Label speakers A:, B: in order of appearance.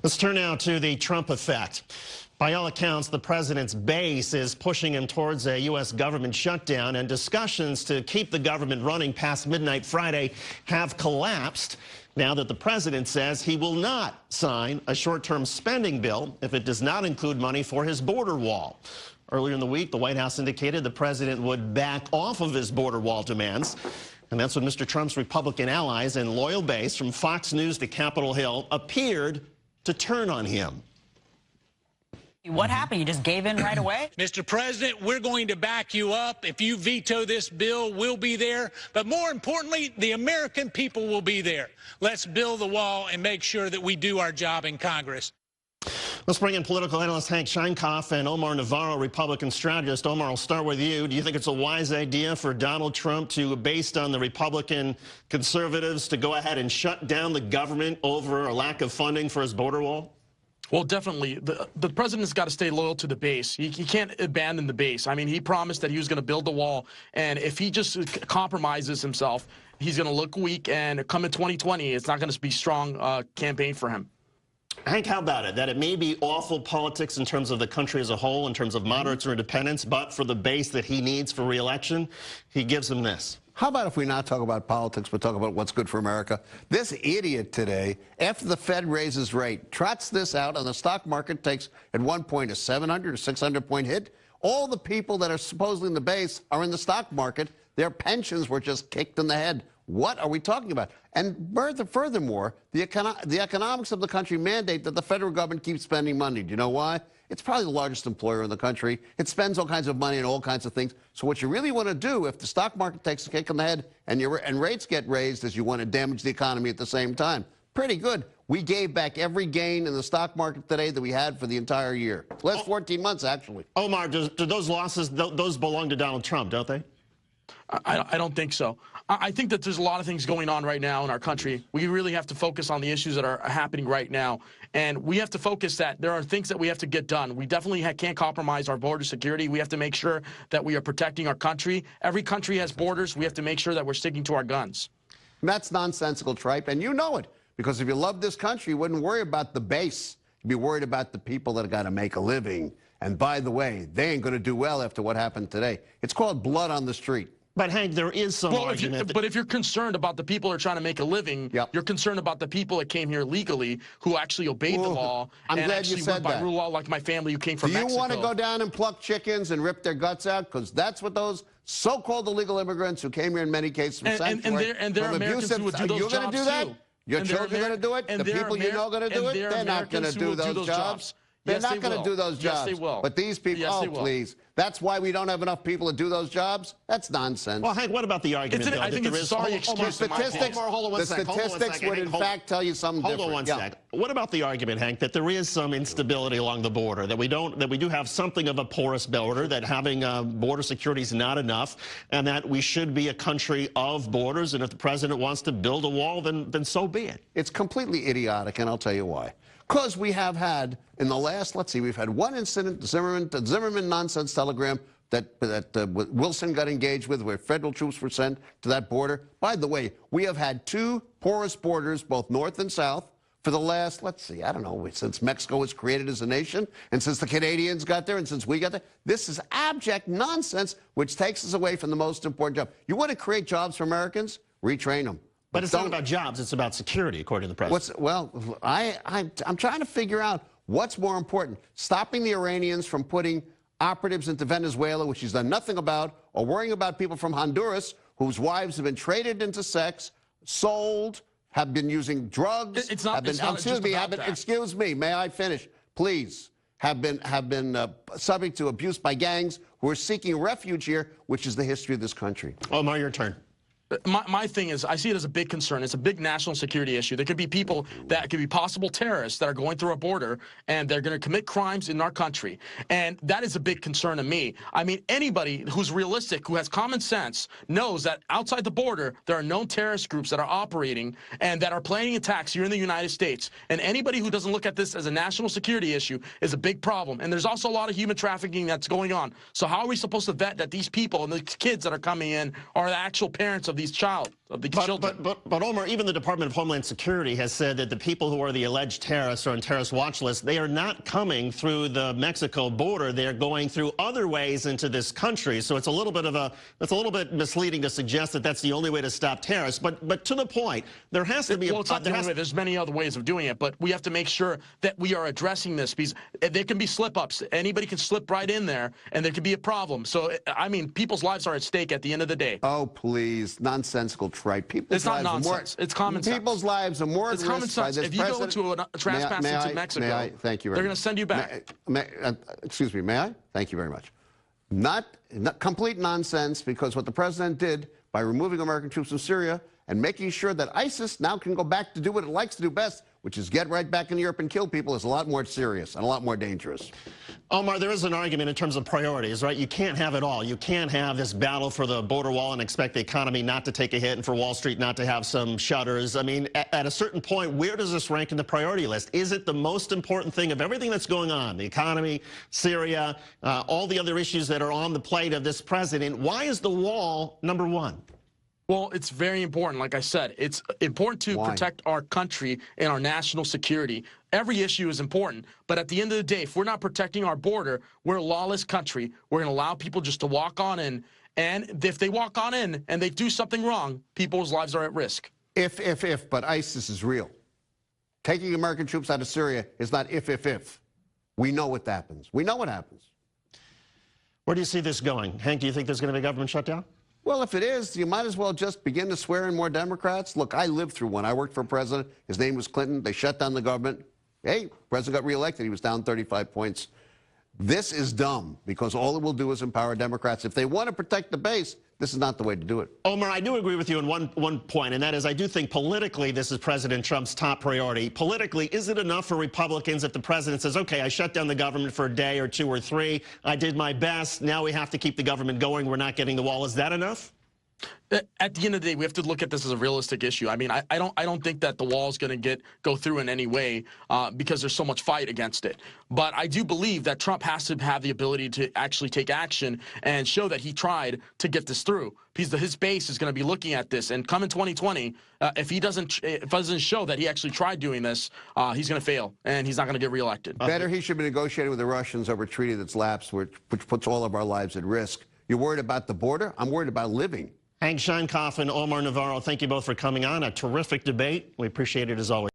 A: Let's turn now to the Trump effect. By all accounts, the president's base is pushing him towards a U.S. government shutdown, and discussions to keep the government running past midnight Friday have collapsed now that the president says he will not sign a short-term spending bill if it does not include money for his border wall. Earlier in the week, the White House indicated the president would back off of his border wall demands. And that's when Mr. Trump's Republican allies and loyal base from Fox News to Capitol Hill appeared to turn on him.
B: What happened? You just gave in right away?
C: Mr. President, we're going to back you up. If you veto this bill, we'll be there. But more importantly, the American people will be there. Let's build the wall and make sure that we do our job in Congress.
A: Let's bring in political analyst Hank Scheinkoff and Omar Navarro, Republican strategist. Omar, I'll start with you. Do you think it's a wise idea for Donald Trump to, based on the Republican conservatives, to go ahead and shut down the government over a lack of funding for his border wall?
D: Well, definitely. The president's got to stay loyal to the base. He can't abandon the base. I mean, he promised that he was going to build the wall, and if he just compromises himself, he's going to look weak, and come in 2020, it's not going to be a strong campaign for him.
A: Hank, how about it? That it may be awful politics in terms of the country as a whole, in terms of moderates or independents, but for the base that he needs for re-election, he gives them this.
E: How about if we not talk about politics, but talk about what's good for America? This idiot today, after the Fed raises rate, trots this out, and the stock market takes, at one point, a 700 or 600-point hit. All the people that are supposedly in the base are in the stock market. Their pensions were just kicked in the head. What are we talking about? And furthermore, the economics of the country mandate that the federal government keeps spending money. Do you know why? It's probably the largest employer in the country. It spends all kinds of money on all kinds of things. So what you really want to do, if the stock market takes a kick in the head and rates get raised, is you want to damage the economy at the same time. Pretty good. We gave back every gain in the stock market today that we had for the entire year. Last 14 months, actually.
A: Omar, do those losses, those belong to Donald Trump, don't they?
D: I don't think so. I think that there's a lot of things going on right now in our country. We really have to focus on the issues that are happening right now. And we have to focus that there are things that we have to get done. We definitely can't compromise our border security. We have to make sure that we are protecting our country. Every country has borders. We have to make sure that we're sticking to our guns.
E: That's nonsensical tripe, and you know it. Because if you love this country, you wouldn't worry about the base. You'd be worried about the people that have got to make a living. And by the way, they ain't going to do well after what happened today. It's called blood on the street.
A: But, Hank, there is some argument.
D: But if you're concerned about the people who are trying to make a living, you're concerned about the people that came here legally who actually obeyed the law and actually went by rule law, like my family who came from Mexico.
E: Do you want to go down and pluck chickens and rip their guts out? Because that's what those so-called illegal immigrants who came here in many cases from sanctuary,
D: and they're Americans who would do those jobs too.
E: Your children are going to do it? The people you know are going to do it? They're not going to do those jobs. They're not going to do those jobs.
D: Yes, they will.
E: But these people, oh, please. That's why we don't have enough people to do those jobs? That's nonsense.
A: Well, Hank, what about the argument,
D: I think it's a sorry excuse.
E: The statistics would, in fact, tell you something different.
A: Hold on one sec. What about the argument, Hank, that there is some instability along the border, that we do have something of a porous border, that having border security is not enough, and that we should be a country of borders, and if the president wants to build a wall, then so be it.
E: It's completely idiotic, and I'll tell you why. Because we have had, in the last, let's see, we've had one incident, the Zimmerman nonsense telegram that Wilson got engaged with, where federal troops were sent to that border. By the way, we have had two porous borders, both north and south, for the last, let's see, I don't know, since Mexico was created as a nation, and since the Canadians got there, and since we got there. This is abject nonsense, which takes us away from the most important job. You want to create jobs for Americans? Retrain them.
A: But it's not about jobs, it's about security, according to the president.
E: Well, I'm trying to figure out what's more important, stopping the Iranians from putting operatives into Venezuela, which he's done nothing about, or worrying about people from Honduras whose wives have been traded into sex, sold, have been using drugs, excuse me, may I finish, please, have been subject to abuse by gangs who are seeking refuge here, which is the history of this country.
A: Omar, your turn.
D: My thing is, I see it as a big concern. It's a big national security issue. There could be people that could be possible terrorists that are going through our border, and they're going to commit crimes in our country. And that is a big concern to me. I mean, anybody who's realistic, who has common sense, knows that outside the border, there are known terrorist groups that are operating and that are planning attacks here in the United States. And anybody who doesn't look at this as a national security issue is a big problem. And there's also a lot of human trafficking that's going on. So how are we supposed to vet that these people and the kids that are coming in are the actual parents of these child? of the children.
A: But Omar, even the Department of Homeland Security has said that the people who are the alleged terrorists or on terrorist watch lists, they are not coming through the Mexico border. They're going through other ways into this country. So it's a little bit misleading to suggest that that's the only way to stop terrorists. But to the point, there has to be.
D: Well, it's not the only way. There's many other ways of doing it, but we have to make sure that we are addressing this, because there can be slip-ups. Anybody can slip right in there, and there could be a problem. So, I mean, people's lives are at stake at the end of the day.
E: Oh, please, nonsensical tripe.
D: It's not nonsense. It's common sense.
E: People's lives are more at risk by this president.
D: If you go into a trespass into Mexico,
E: thank you very much.
D: They're going to send you back.
E: Excuse me, may I? Thank you very much. Not complete nonsense, because what the president did by removing American troops from Syria and making sure that ISIS now can go back to do what it likes to do best, which is get right back in Europe and kill people, is a lot more serious and a lot more dangerous.
A: Omar, there is an argument in terms of priorities, right? You can't have it all. You can't have this battle for the border wall and expect the economy not to take a hit and for Wall Street not to have some shudders. I mean, at a certain point, where does this rank in the priority list? Is it the most important thing of everything that's going on? The economy, Syria, all the other issues that are on the plate of this president. Why is the wall number one?
D: Well, it's very important. Like I said, it's important to protect our country and our national security. Every issue is important, but at the end of the day, if we're not protecting our border, we're a lawless country. We're going to allow people just to walk on in, and if they walk on in and they do something wrong, people's lives are at risk.
E: But ISIS is real. Taking American troops out of Syria is not if. We know what happens. We know what happens.
A: Where do you see this going? Hank, do you think there's going to be a government shutdown?
E: Well, if it is, you might as well just begin to swear in more Democrats. Look, I lived through one. I worked for a president. His name was Clinton. They shut down the government. Hey, president got reelected. He was down 35 points. This is dumb, because all it will do is empower Democrats. If they want to protect the base, this is not the way to do it.
A: Omar, I do agree with you on one point, and that is I do think politically this is President Trump's top priority. Politically, is it enough for Republicans if the president says, okay, I shut down the government for a day or two or three, I did my best, now we have to keep the government going, we're not getting the wall. Is that enough?
D: At the end of the day, we have to look at this as a realistic issue. I mean, I don't think that the wall is going to go through in any way because there's so much fight against it. But I do believe that Trump has to have the ability to actually take action and show that he tried to get this through. Because his base is going to be looking at this, and come in 2020, if he doesn't show that he actually tried doing this, he's going to fail, and he's not going to get reelected.
E: Better he should be negotiating with the Russians over a treaty that's lapsed, which puts all of our lives at risk. You're worried about the border? I'm worried about living.
A: Hank Scheinkoff and Omar Navarro, thank you both for coming on. A terrific debate. We appreciate it as always.